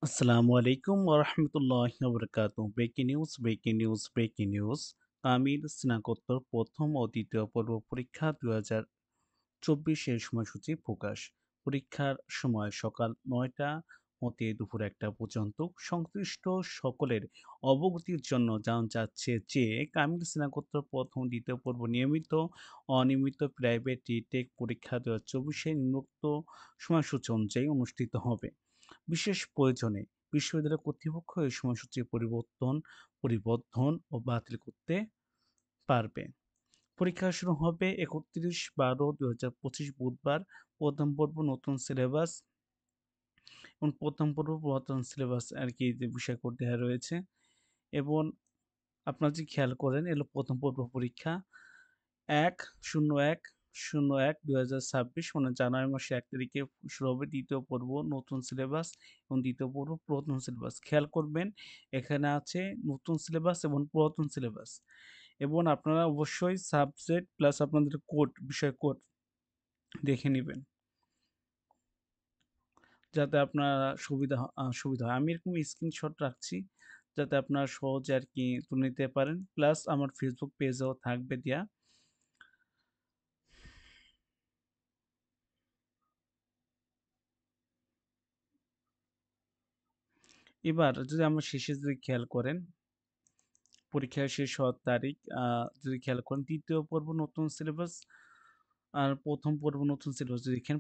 আসসালামু আলাইকুম ওয়া রাহমাতুল্লাহি ওয়া বারাকাতুহু। Breaking news. তামিল স্নাতকোত্তর ১ম ও ২য় পর্ব পরীক্ষা ২০২৪ এর সময়সূচি প্রকাশ। পরীক্ষার সময় সকাল ৯টা হতে দুপুর ১টা পর্যন্ত। সংশ্লিষ্ট সকলের অবগতির জন্য জানানো যাচ্ছে যে, কামিল স্নাতকোত্তর ১ম, ২য় পর্ব নিয়মিত, অনিয়মিত প্রাইভেট রিটেক পরীক্ষা ২০২৪ এ নিম্নোক্ত সময়সূচি অনুযায়ী অনুষ্ঠিত হবে। বিশেষ প্রয়োজনে বিশ্ববিদ্যালয় কর্তৃপক্ষ এই সময়সূচি পরিবর্ধন ও বাতিল করতে পারবে। পরীক্ষা শুরু হবে ৩১/১২/২০২৫ বুধবার। প্রথম পর্ব নতুন সিলেবাস এবং প্রথম পর্ব পুরাতন সিলেবাস আরকি যে বিষয় কোড দেয়া রয়েছে এবং আপনারা যদি খেয়াল করেন এগুলো প্রথম পর্ব পরীক্ষা ১/০১/০১/২০২৬ মানে জানুয়ারি মাসের ১ তারিখে শুরু হবে ২য় পর্ব নতুন সিলেবাস এবং ২য় পর্ব পুরাতন সিলেবাস। খেয়াল করবেন এখানে আছে নতুন সিলেবাস এবং পুরাতন সিলেবাস এবং আপনারা অবশ্যই সাবজেক্ট প্লাস আপনাদের কোড, বিষয় কোড দেখে নিবেন। যাতে আপনার সুবিধা হয়। আমি এরকম স্ক্রিনশট রাখছি যাতে আপনারা সহজে আরকি তুলে নিতে পারেন। প্লাস আমার ফেসবুক পেজেও থাকবে দেয়া। এবার যদি আমরা শেষে যদি খেয়াল করেন, পরীক্ষা শেষ হওয়ার তারিখ যদি খেয়াল করেন ৩য় পর্ব নতুন সিলেবাস আর ১ম পর্ব নতুন সিলেবাস যদি দেখেন,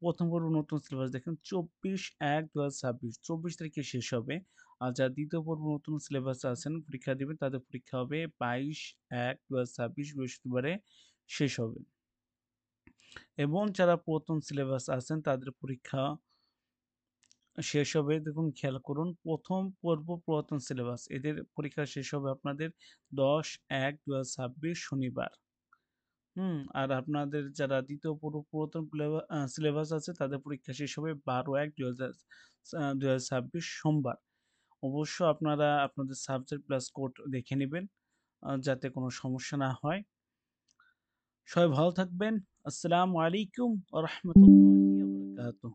১ম পর্ব নতুন সিলেবাস দেখেন ২৪/১/২০২৬ ২৪ তারিখে শেষ হবে। আর যারা ২য় পর্ব নতুন সিলেবাসে আছেন পরীক্ষা দিবেন তাদের পরীক্ষা হবে ২২/১/২০২৬ বৃহস্পতিবারে শেষ হবে। এবং যারা পুরাতন সিলেবাস আছেন তাদের পরীক্ষা শেষ হবে দেখুন খেয়াল করুন ১ম পর্ব পুরাতন সিলেবাস এদের পরীক্ষা শেষ হবে আপনাদের ১০/১/২০২৬ শনিবার। আর আপনাদের যারা ২য় পর্ব পুরাতন সিলেবাস আছে তাদের পরীক্ষা শেষ হবে ১২/১/২০২৬ সোমবার। অবশ্য আপনারা আপনাদের সাবজেক্ট প্লাস কোড দেখে নিবেন যাতে কোনো সমস্যা না হয়। সবাই ভালো থাকবেন। আসসালামু আলাইকুম ওয়া রাহমাতুল্লাহি ওয়া বারাকাতুহু।